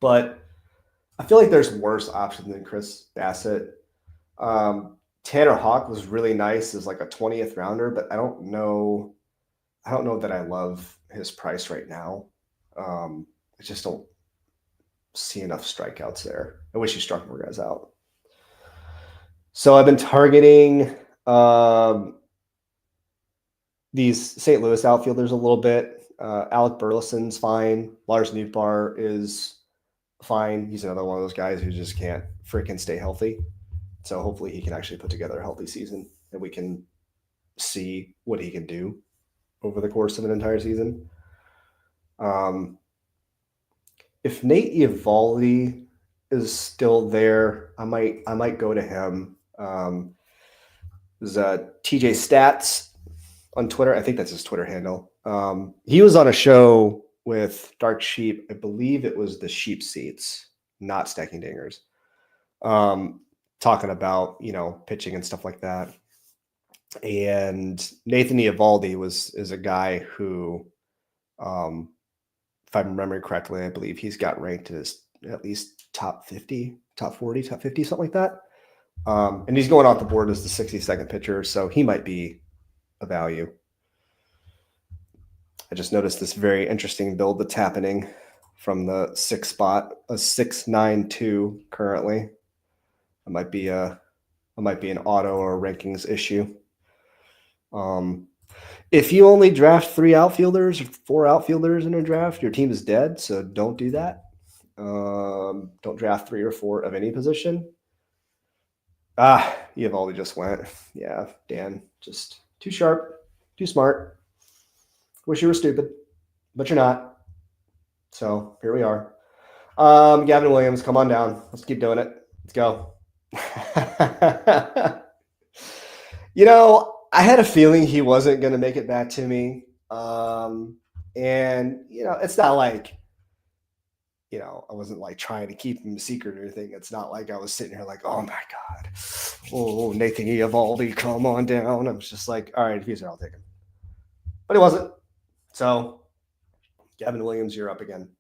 Speaker 1: But I feel like there's worse options than Chris Bassett. Tanner Hawk was really nice as like a 20th rounder, but I don't know that I love his price right now. I just don't see enough strikeouts there. I wish he struck more guys out. So I've been targeting these St. Louis outfielders a little bit. Alec Burleson's fine. Lars Nootbaar is fine. He's another one of those guys who just can't freaking stay healthy. So hopefully he can actually put together a healthy season and we can see what he can do over the course of an entire season. If Nate Eovaldi is still there, I might go to him. There's TJ Stats on Twitter. I think that's his Twitter handle. He was on a show with Dark Sheep. I believe it was the Sheep Seats, not Stacking Dingers. Talking about, pitching and stuff like that. And Nathan Eovaldi is a guy who, if I'm remembering correctly, I believe he's got ranked as at least top 50, top 40, top 50, something like that. And he's going off the board as the 62nd pitcher, so he might be a value. I just noticed this very interesting build that's happening from the 6th spot, a 6.92 currently. It might be an auto or rankings issue. If you only draft 3 outfielders or 4 outfielders in a draft, your team is dead. So don't do that. Don't draft 3 or 4 of any position. Eovaldi just went. Yeah, Dan, just too sharp, too smart. Wish you were stupid, but you're not. So here we are. Gavin Williams, come on down. Let's keep doing it. Let's go. I had a feeling he wasn't going to make it back to me. And it's not like, I wasn't like trying to keep him a secret or anything. It's not like I was sitting here like, oh my God, oh, Nathan Eovaldi, come on down. I was just like, all right, if he's there, I'll take him. But he wasn't. So, Gavin Williams, you're up again.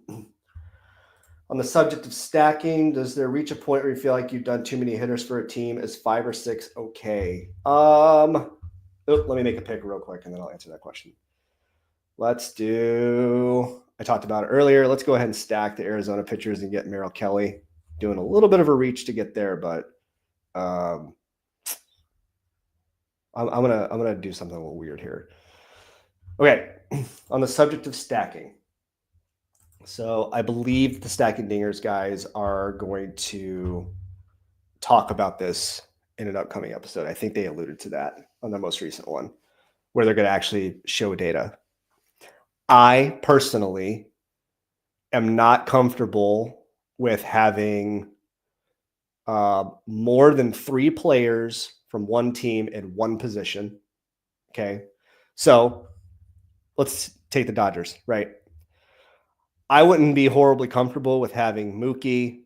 Speaker 1: On the subject of stacking, does there reach a point where you feel like you've done too many hitters for a team? Is 5 or 6 okay? Let me make a pick real quick, and then I'll answer that question. I talked about it earlier. Let's go ahead and stack the Arizona pitchers and get Merrill Kelly. Doing a little bit of a reach to get there, but I'm gonna do something a little weird here. Okay, on the subject of stacking. So I believe the Stacking Dingers guys are going to talk about this in an upcoming episode. I think they alluded to that on the most recent one, where they're going to actually show data. I personally am not comfortable with having more than 3 players from one team in one position. Okay. So let's take the Dodgers, right? I wouldn't be horribly comfortable with having Mookie,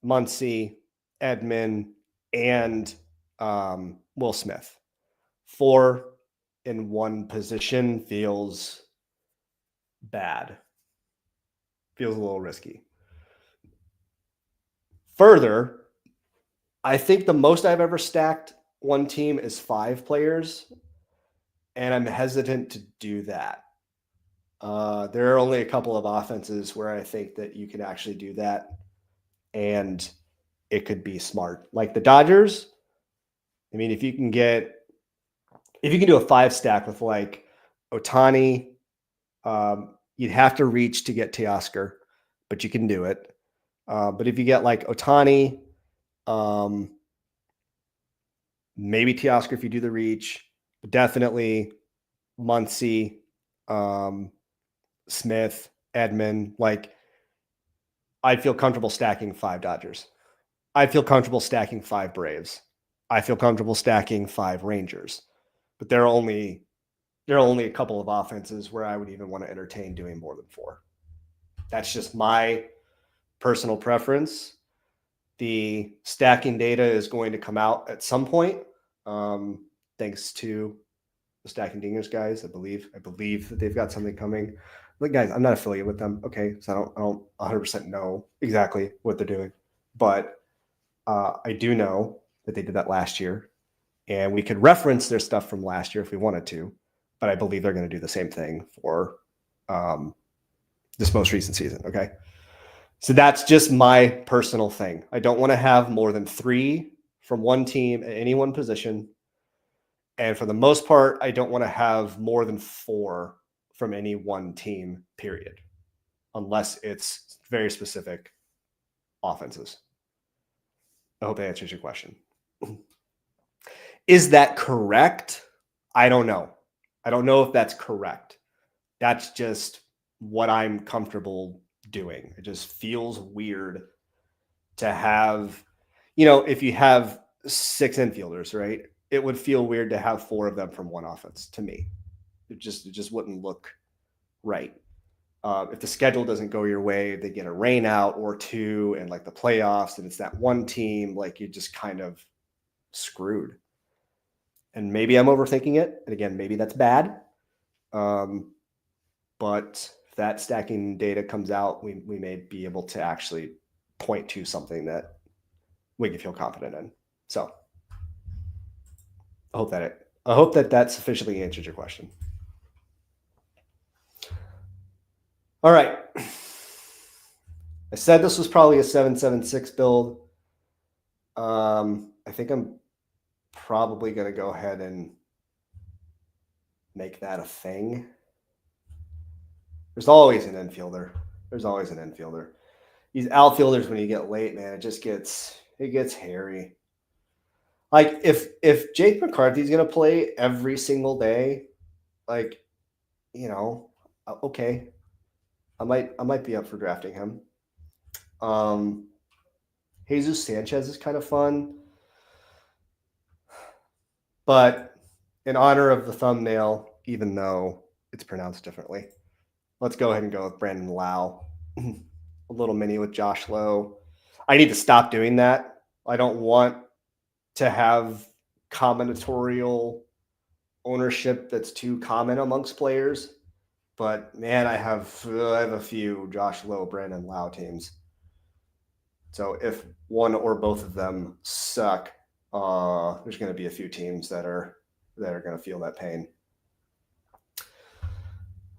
Speaker 1: Muncy, Edman, and Will Smith. 4 in one position feels bad. Feels a little risky. Further, I think the most I've ever stacked one team is 5 players, and I'm hesitant to do that. There are only a couple of offenses where I think that you can actually do that, and it could be smart. Like the Dodgers, I mean, if you can do a 5 stack with like Ohtani, you'd have to reach to get Teoscar, but you can do it. But if you get like Ohtani, maybe Teoscar if you do the reach, but definitely Muncy, Smith, Edman. Like, I'd feel comfortable stacking 5 Dodgers. I feel comfortable stacking 5 Braves. I feel comfortable stacking 5 Rangers. But there are only a couple of offenses where I would even want to entertain doing more than 4. That's just my personal preference. The stacking data is going to come out at some point, thanks to the Stacking Dingers guys. I believe that they've got something coming. Like, guys, I'm not affiliated with them, okay? So I don't 100% know exactly what they're doing, but I do know that they did that last year, and we could reference their stuff from last year if we wanted to. But I believe they're going to do the same thing for this most recent season. Okay. So that's just my personal thing. I don't want to have more than 3 from one team at any one position. And for the most part, I don't want to have more than 4 from any one team, period, unless it's very specific offenses. I hope that answers your question. Is that correct? I don't know. I don't know if that's correct. That's just what I'm comfortable doing. It just feels weird to have, if you have 6 infielders, right? It would feel weird to have 4 of them from one offense to me. It just wouldn't look right. If the schedule doesn't go your way, they get a rain out or 2 and like the playoffs, and it's that one team, like you're just kind of screwed. And maybe I'm overthinking it. And again, maybe that's bad. But if that stacking data comes out, we may be able to actually point to something that we can feel confident in. So I hope that sufficiently answers your question. All right. I said this was probably a 776 build. I think I'm probably going to go ahead and make that a thing. There's always an infielder. These outfielders, when you get late, man, it gets hairy. Like if Jake McCarthy's going to play every single day, like okay, I might be up for drafting him. Jesus Sanchez is kind of fun, but in honor of the thumbnail, even though it's pronounced differently, let's go ahead and go with Brandon Lowe. A little mini with Josh Lowe. I need to stop doing that. I don't want to have combinatorial ownership that's too common amongst players. But man, I have a few Josh Lowe, Brandon Lowe teams. So if one or both of them suck, there's going to be a few teams that are going to feel that pain.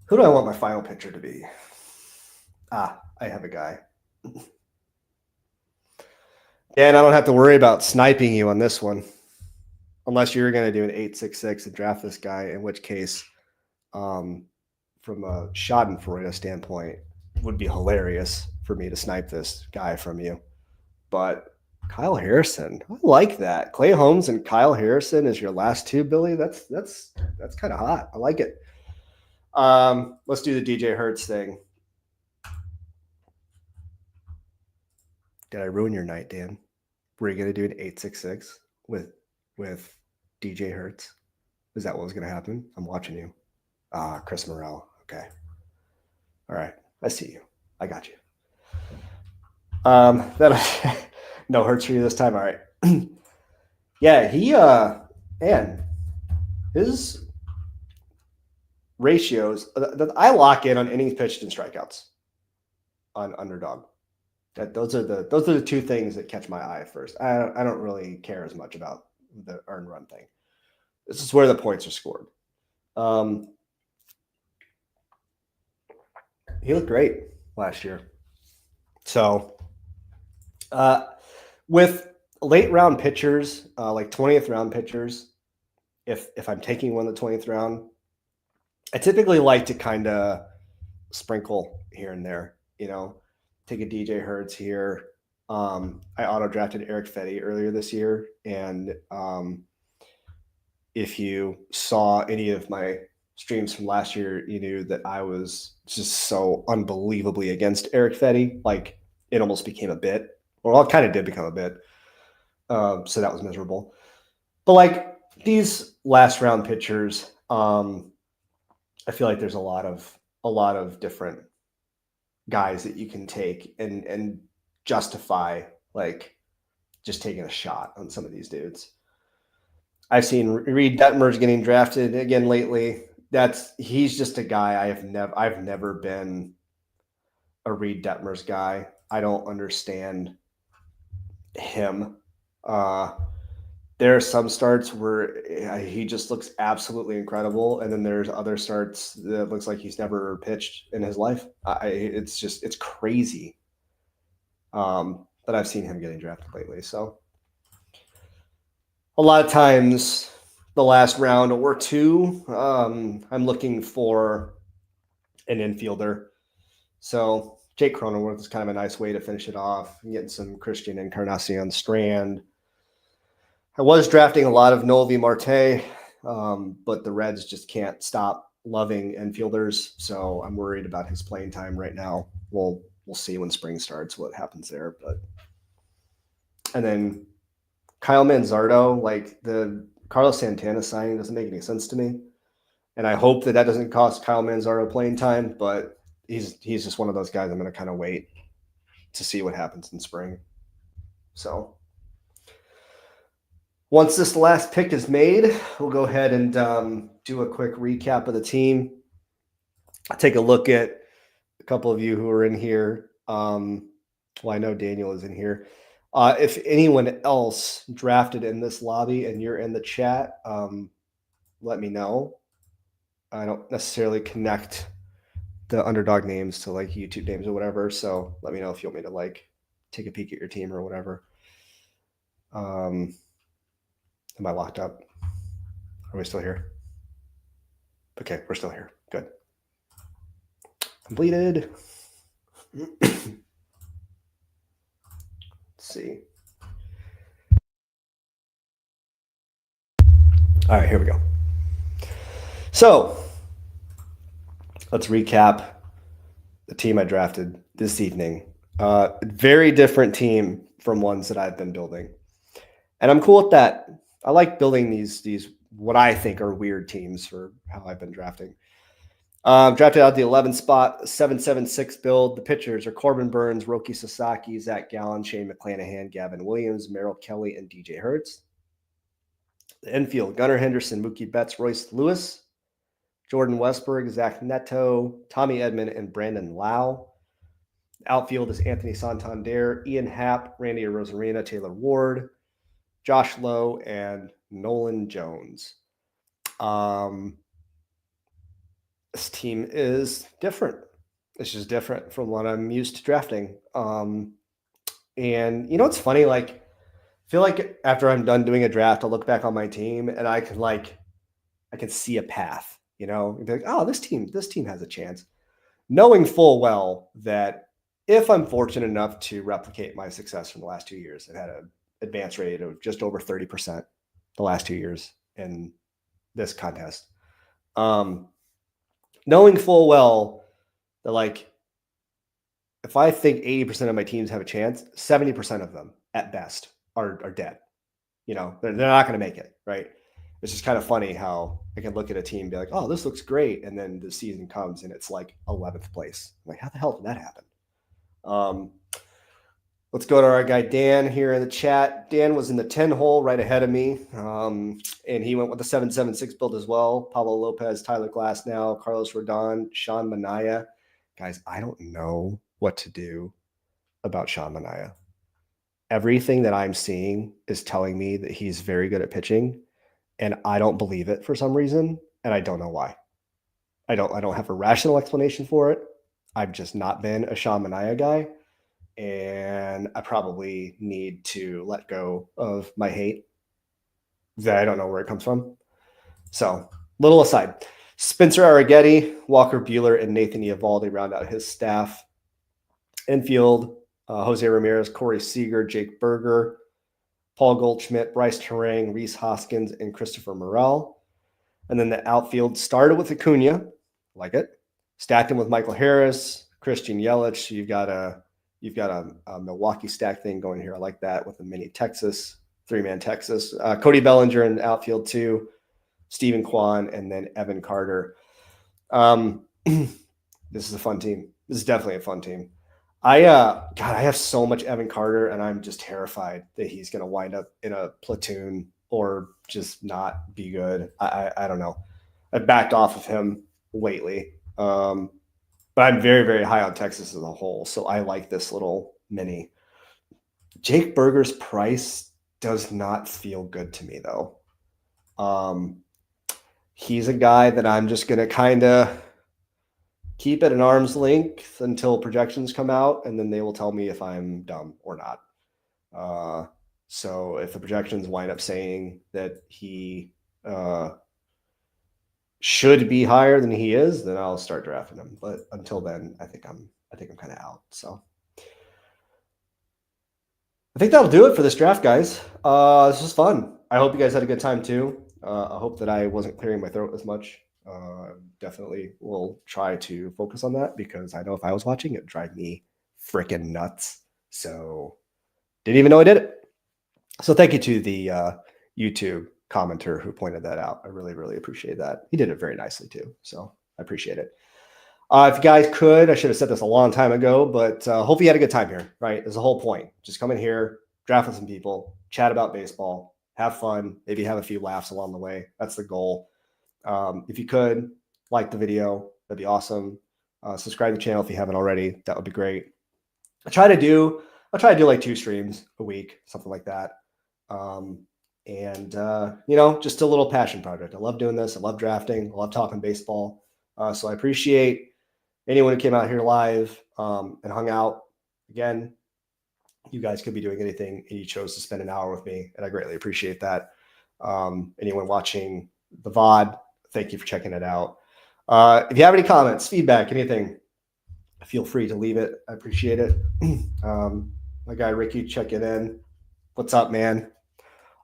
Speaker 1: Who do I want my final pitcher to be? I have a guy. And I don't have to worry about sniping you on this one, unless you're going to do an 866 and draft this guy, in which case, from a Schadenfreude standpoint, would be hilarious for me to snipe this guy from you. But Kyle Harrison, I like that. Clay Holmes and Kyle Harrison is your last two, Billy. That's kind of hot. I like it. Let's do the DJ Hertz thing. Did I ruin your night, Dan? Were you going to do an 866 with DJ Hertz? Is that what was going to happen? I'm watching you. Chris Morrell. Okay. All right. I see you. I got you. That no Hertz for you this time. All right. Yeah, he man, his ratios that I lock in on innings pitched and strikeouts on Underdog. Those are the two things that catch my eye first. I don't really care as much about the earned run thing. This is where the points are scored. He looked great last year. So with late round pitchers, like 20th round pitchers, if I'm taking one in the 20th round, I typically like to kind of sprinkle here and there, take a DJ Hertz here. I auto drafted Eric Fetty earlier this year. And if you saw any of my streams from last year, you knew that I was just so unbelievably against Eric Fetty. Like it almost became a bit, or it kind of did become a bit. So that was miserable. But like these last round pitchers, I feel like there's a lot of different guys that you can take and justify like just taking a shot on some of these dudes. I've seen Reed Detmers getting drafted again lately. He's just a guy I've never been a Reed Detmers guy. I don't understand him. There are some starts where he just looks absolutely incredible, and then there's other starts that looks like he's never pitched in his life. It's crazy that I've seen him getting drafted lately. So a lot of times the last round or two, I'm looking for an infielder. So Jake Cronenworth is kind of a nice way to finish it off, getting some Christian Encarnacion Strand. I was drafting a lot of Noelvi Marte, but the Reds just can't stop loving infielders, so I'm worried about his playing time right now. We'll see when spring starts what happens there. And then Kyle Manzardo, like the Carlos Santana signing doesn't make any sense to me, and I hope that doesn't cost Kyle Manzardo playing time, but he's just one of those guys I'm going to kind of wait to see what happens in spring. So once this last pick is made, we'll go ahead and do a quick recap of the team. I'll take a look at a couple of you who are in here. Well, I know Daniel is in here. If anyone else drafted in this lobby and you're in the chat, let me know. I don't necessarily connect the Underdog names to like YouTube names or whatever. So let me know if you want me to like take a peek at your team or whatever. Am I locked up? Are we still here? Okay, we're still here. Good. Completed. Let's see. All right, here we go. So let's recap the team I drafted this evening. Very different team from ones that I've been building. And I'm cool with that. I like building these what I think are weird teams for how I've been drafting. Drafted out the 11th spot, 776 build. The pitchers are Corbin Burns, Roki Sasaki, Zach Gallen, Shane McClanahan, Gavin Williams, Merrill Kelly, and DJ Hertz. The infield, Gunnar Henderson, Mookie Betts, Royce Lewis, Jordan Westberg, Zach Neto, Tommy Edman, and Brandon Lowe. The outfield is Anthony Santander, Ian Happ, Randy Rosarina, Taylor Ward, Josh Lowe, and Nolan Jones. This team is different. It's just different from what I'm used to drafting. And it's funny, like, I feel like after I'm done doing a draft, I'll look back on my team and I can see a path, be like, oh, this team has a chance. Knowing full well that if I'm fortunate enough to replicate my success from the last 2 years, I've had an advance rate of just over 30% the last 2 years in this contest. Knowing full well that, like, if I think 80% of my teams have a chance, 70% of them at best are dead. They're not going to make it, right? It's just kind of funny how I can look at a team and be like, oh, this looks great. And then the season comes and it's like 11th place. I'm like, how the hell did that happen? Let's go to our guy Dan here in the chat. Dan was in the 10 hole right ahead of me, and he went with the 776 build as well. Pablo Lopez, Tyler Glasnow, Carlos Rodon, Sean Manaea. Guys, I don't know what to do about Sean Manaea. Everything that I'm seeing is telling me that he's very good at pitching, and I don't believe it for some reason, and I don't know why. I don't have a rational explanation for it. I've just not been a Sean Manaea guy. And I probably need to let go of my hate that I don't know where it comes from. So, little aside. Spencer Arrighetti, Walker Buehler, and Nathan Eovaldi round out his staff. Infield, Jose Ramirez, Corey Seager, Jake Berger, Paul Goldschmidt, Bryce Terang, Reese Hoskins, and Christopher Morel. And then the outfield started with Acuna, like it. Stacked him with Michael Harris, Christian Yelich. You've got a Milwaukee stack thing going here. I like that with a mini Texas, 3-man Texas. Cody Bellinger in the outfield too, Stephen Kwan, and then Evan Carter. This is a fun team. This is definitely a fun team. I have so much Evan Carter, and I'm just terrified that he's going to wind up in a platoon or just not be good. I don't know. I've backed off of him lately. But I'm very, very high on Texas as a whole. So I like this little mini. Jake Berger's price does not feel good to me, though. He's a guy that I'm just going to kind of keep at an arm's length until projections come out, and then they will tell me if I'm dumb or not. So if the projections wind up saying that he should be higher than he is, then I'll start drafting him. But until then, I think I'm kind of out. So I think that'll do it for this draft, guys. This was fun. I hope you guys had a good time too. I hope that I wasn't clearing my throat as much. Definitely will try to focus on that because I know if I was watching, it'd drive me freaking nuts. So didn't even know I did it. So thank you to the YouTube commenter who pointed that out. I really, really appreciate that. He did it very nicely too. So I appreciate it. If you guys could, I should have said this a long time ago, but hope you had a good time here, right? There's the whole point. Just come in here, draft with some people, chat about baseball, have fun, maybe have a few laughs along the way. That's the goal. If you could, like the video, that'd be awesome. Subscribe to the channel if you haven't already. That would be great. I'll try to do like 2 streams a week, something like that. Just a little passion project. I love doing this. I love drafting. I love talking baseball. So I appreciate anyone who came out here live and hung out. Again, you guys could be doing anything and you chose to spend an hour with me, and I greatly appreciate that. Anyone watching the VOD, thank you for checking it out. If you have any comments, feedback, anything, feel free to leave it. I appreciate it. My guy Ricky checking in. What's up, man?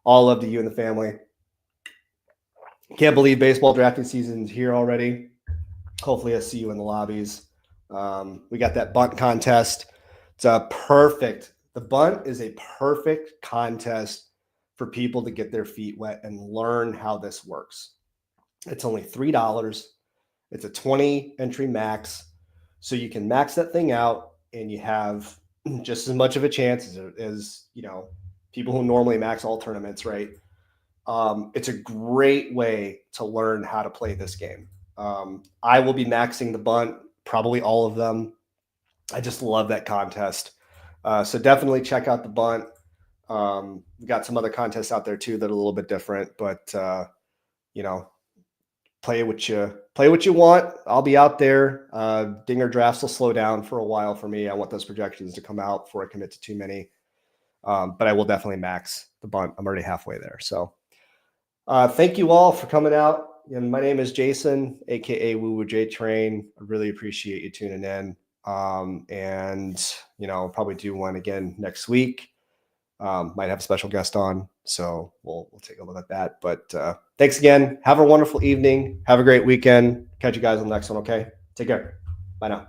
Speaker 1: All love to you and the family. Can't believe baseball drafting season's here already. Hopefully I see you in the lobbies. We got that bunt contest. The bunt is a perfect contest for people to get their feet wet and learn how this works. It's only $3. It's a 20 entry max. So you can max that thing out and you have just as much of a chance as people who normally max all tournaments, right? It's a great way to learn how to play this game. I will be maxing the bunt, probably all of them. I just love that contest. So definitely check out the bunt. We've got some other contests out there too that are a little bit different, but you know, play what you want. I'll be out there. Dinger drafts will slow down for a while for me. I want those projections to come out before I commit to too many. But I will definitely max the bunt. I'm already halfway there. So thank you all for coming out. And my name is Jason, aka Woo Woo J Train. I really appreciate you tuning in. And probably do one again next week. Might have a special guest on, so we'll take a look at that. But thanks again. Have a wonderful evening. Have a great weekend. Catch you guys on the next one. Okay, take care. Bye now.